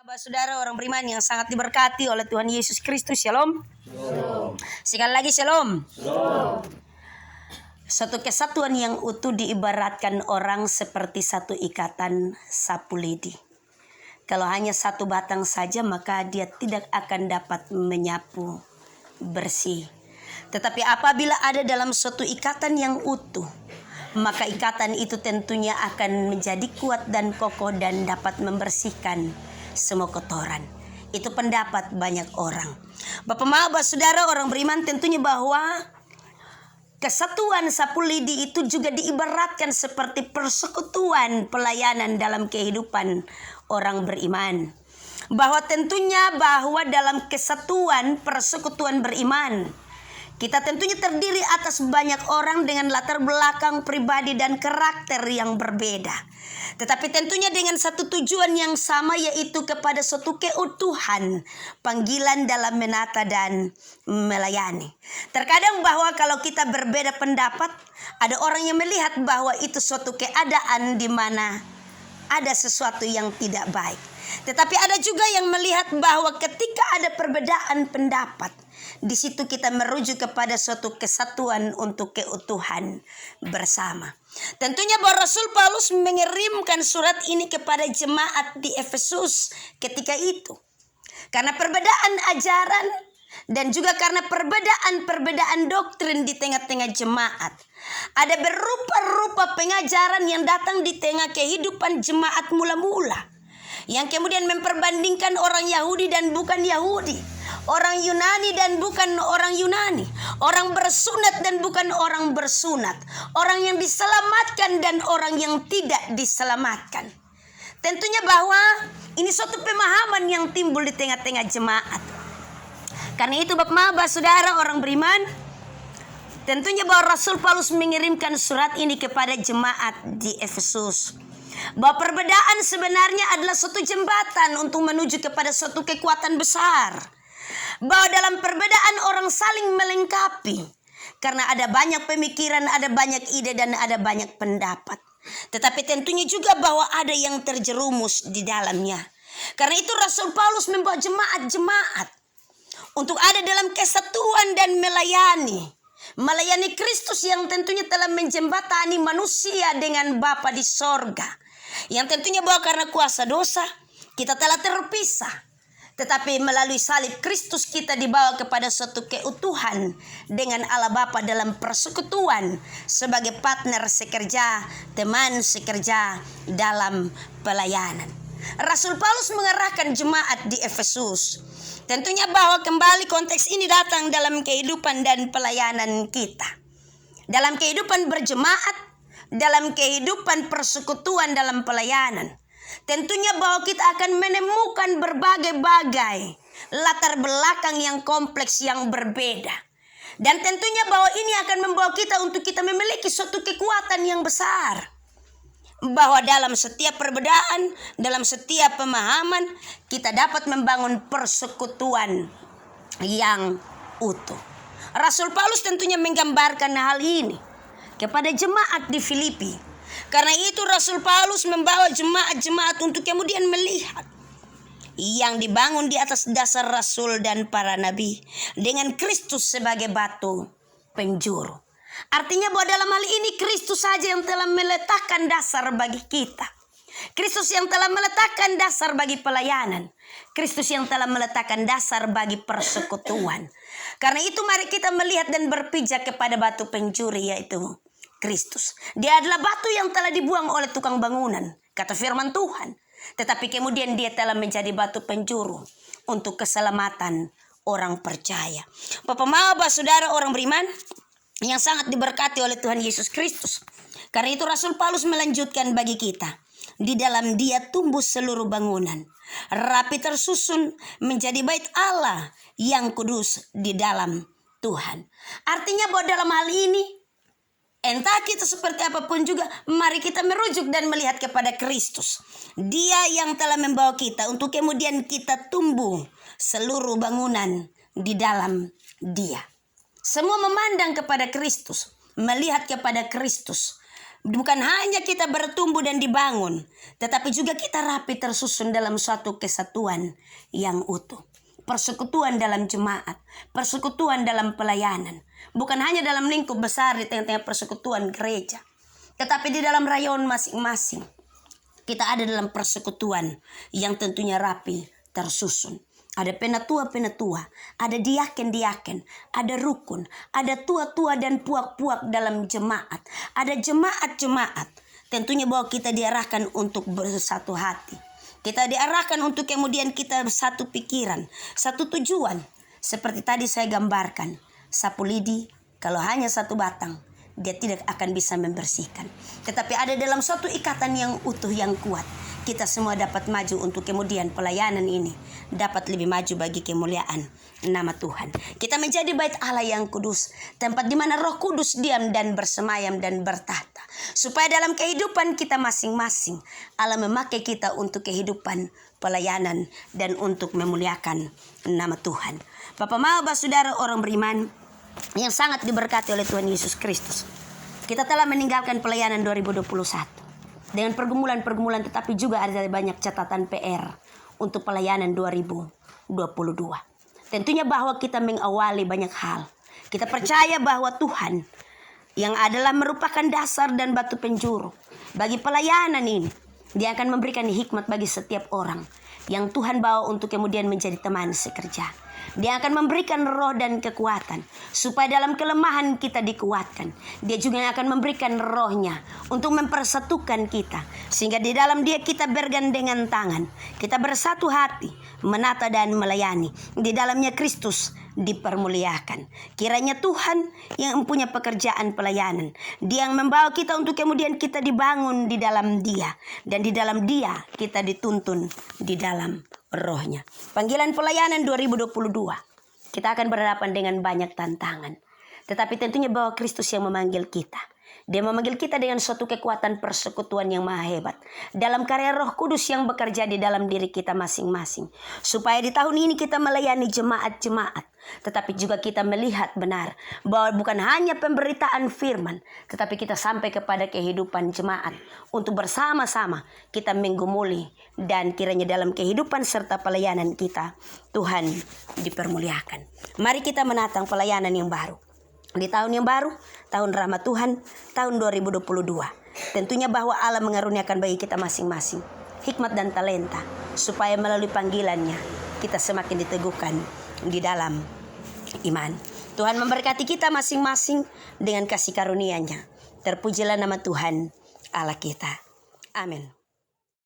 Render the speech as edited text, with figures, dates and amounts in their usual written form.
Saudara orang beriman yang sangat diberkati oleh Tuhan Yesus Kristus, shalom. Shalom. Sekali lagi shalom. Shalom. Satu kesatuan yang utuh diibaratkan orang seperti satu ikatan sapu lidi. Kalau hanya satu batang saja maka dia tidak akan dapat menyapu bersih. Tetapi apabila ada dalam suatu ikatan yang utuh, maka ikatan itu tentunya akan menjadi kuat dan kokoh dan dapat membersihkan semua kotoran. Itu pendapat banyak orang. Bapak saudara orang beriman, tentunya bahwa kesatuan sapu lidi itu juga diibaratkan seperti persekutuan pelayanan dalam kehidupan orang beriman. Bahwa tentunya bahwa dalam kesatuan persekutuan beriman, kita tentunya terdiri atas banyak orang dengan latar belakang pribadi dan karakter yang berbeda. Tetapi tentunya dengan satu tujuan yang sama, yaitu kepada suatu keutuhan panggilan dalam menata dan melayani. Terkadang bahwa kalau kita berbeda pendapat, ada orang yang melihat bahwa itu suatu keadaan di mana ada sesuatu yang tidak baik. Tetapi ada juga yang melihat bahwa ketika ada perbedaan pendapat, di situ kita merujuk kepada suatu kesatuan untuk keutuhan bersama. Tentunya bahwa Rasul Paulus mengirimkan surat ini kepada jemaat di Efesus ketika itu. Karena perbedaan ajaran dan juga karena perbedaan doktrin di tengah-tengah jemaat. Ada berupa-rupa pengajaran yang datang di tengah kehidupan jemaat mula-mula, yang kemudian memperbandingkan orang Yahudi dan bukan Yahudi, orang Yunani dan bukan orang Yunani, orang bersunat dan bukan orang bersunat, orang yang diselamatkan dan orang yang tidak diselamatkan. Tentunya bahwa ini suatu pemahaman yang timbul di tengah-tengah jemaat. Karena itu Bapak saudara orang beriman, tentunya bahwa Rasul Paulus mengirimkan surat ini kepada jemaat di Efesus. Bahwa perbedaan sebenarnya adalah suatu jembatan untuk menuju kepada suatu kekuatan besar. Bahwa dalam perbedaan orang saling melengkapi. Karena ada banyak pemikiran, ada banyak ide dan ada banyak pendapat. Tetapi tentunya juga bahwa ada yang terjerumus di dalamnya. Karena itu Rasul Paulus membawa jemaat-jemaat untuk ada dalam kesatuan dan melayani Kristus yang tentunya telah menjembatani manusia dengan Bapa di sorga. Yang tentunya bahwa karena kuasa dosa kita telah terpisah, tetapi melalui salib Kristus kita dibawa kepada suatu keutuhan dengan Allah Bapa dalam persekutuan sebagai partner sekerja, teman sekerja dalam pelayanan. Rasul Paulus mengarahkan jemaat di Efesus. Tentunya bahwa kembali konteks ini datang dalam kehidupan dan pelayanan kita. Dalam kehidupan berjemaat, dalam kehidupan persekutuan dalam pelayanan. Tentunya bahwa kita akan menemukan berbagai-bagai latar belakang yang kompleks yang berbeda. Dan tentunya bahwa ini akan membawa kita untuk kita memiliki suatu kekuatan yang besar. Bahwa dalam setiap perbedaan, dalam setiap pemahaman, kita dapat membangun persekutuan yang utuh. Rasul Paulus tentunya menggambarkan hal ini kepada jemaat di Filipi. Karena itu Rasul Paulus membawa jemaat-jemaat untuk kemudian melihat yang dibangun di atas dasar Rasul dan para nabi dengan Kristus sebagai batu penjuru. Artinya bahwa dalam hal ini Kristus saja yang telah meletakkan dasar bagi kita. Kristus yang telah meletakkan dasar bagi pelayanan. Kristus yang telah meletakkan dasar bagi persekutuan. Karena itu mari kita melihat dan berpijak kepada batu penjuri, yaitu Kristus. Dia adalah batu yang telah dibuang oleh tukang bangunan, kata firman Tuhan. Tetapi kemudian dia telah menjadi batu penjuru untuk keselamatan orang percaya. Bapak saudara orang beriman yang sangat diberkati oleh Tuhan Yesus Kristus. Karena itu Rasul Paulus melanjutkan bagi kita. Di dalam dia tumbuh seluruh bangunan, rapi tersusun menjadi bait Allah yang kudus di dalam Tuhan. Artinya bahwa dalam hal ini, entah kita seperti apapun juga, mari kita merujuk dan melihat kepada Kristus. Dia yang telah membawa kita untuk kemudian kita tumbuh seluruh bangunan di dalam dia. Semua memandang kepada Kristus, melihat kepada Kristus, Bukan hanya kita bertumbuh dan dibangun, tetapi juga kita rapi tersusun dalam suatu kesatuan yang utuh. Persekutuan dalam jemaat, persekutuan dalam pelayanan. Bukan hanya dalam lingkup besar di tengah-tengah persekutuan gereja, tetapi di dalam rayon masing-masing. Kita ada dalam persekutuan yang tentunya rapi tersusun. Ada penatua-penatua, ada diaken-diaken, ada rukun, ada tua-tua dan puak-puak dalam jemaat. Ada jemaat-jemaat. Tentunya bahwa kita diarahkan untuk bersatu hati. Kita diarahkan untuk kemudian kita satu pikiran, satu tujuan. Seperti tadi saya gambarkan, sapu lidi kalau hanya satu batang, dia tidak akan bisa membersihkan. Tetapi ada dalam suatu ikatan yang utuh, yang kuat. Kita semua dapat maju untuk kemudian pelayanan ini dapat lebih maju bagi kemuliaan nama Tuhan. Kita menjadi bait Allah yang kudus, tempat di mana Roh Kudus diam dan bersemayam dan bertahta. Supaya dalam kehidupan kita masing-masing, Allah memakai kita untuk kehidupan pelayanan dan untuk memuliakan nama Tuhan. Bapak mau saudara orang beriman yang sangat diberkati oleh Tuhan Yesus Kristus. Kita telah meninggalkan pelayanan 2021 dengan pergumulan-pergumulan, tetapi juga ada banyak catatan PR untuk pelayanan 2022. Tentunya bahwa kita mengawali banyak hal. Kita percaya bahwa Tuhan yang adalah merupakan dasar dan batu penjuru bagi pelayanan ini, Dia akan memberikan hikmat bagi setiap orang yang Tuhan bawa untuk kemudian menjadi teman sekerja. Dia akan memberikan roh dan kekuatan supaya dalam kelemahan kita dikuatkan. Dia juga akan memberikan rohnya untuk mempersatukan kita, sehingga di dalam Dia kita bergandengan tangan, kita bersatu hati, menata dan melayani. Di dalamnya Kristus dipermuliakan. Kiranya Tuhan yang mempunyai pekerjaan pelayanan, Dia yang membawa kita untuk kemudian kita dibangun di dalam Dia, dan di dalam Dia kita dituntun di dalam rohnya. Panggilan pelayanan 2022, kita akan berhadapan dengan banyak tantangan. Tetapi tentunya bahwa Kristus yang memanggil kita. Dia memanggil kita dengan suatu kekuatan persekutuan yang maha hebat. Dalam karya Roh Kudus yang bekerja di dalam diri kita masing-masing. Supaya di tahun ini kita melayani jemaat-jemaat. Tetapi juga kita melihat benar bahwa bukan hanya pemberitaan firman, tetapi kita sampai kepada kehidupan jemaat. Untuk bersama-sama kita menggumuli. Dan kiranya dalam kehidupan serta pelayanan kita, Tuhan dipermuliakan. Mari kita menatang pelayanan yang baru. Di tahun yang baru, tahun rahmat Tuhan, tahun 2022. Tentunya bahwa Allah mengaruniakan bagi kita masing-masing hikmat dan talenta, supaya melalui panggilannya kita semakin diteguhkan di dalam iman. Tuhan memberkati kita masing-masing dengan kasih karunia-Nya. Terpujilah nama Tuhan Allah kita. Amin.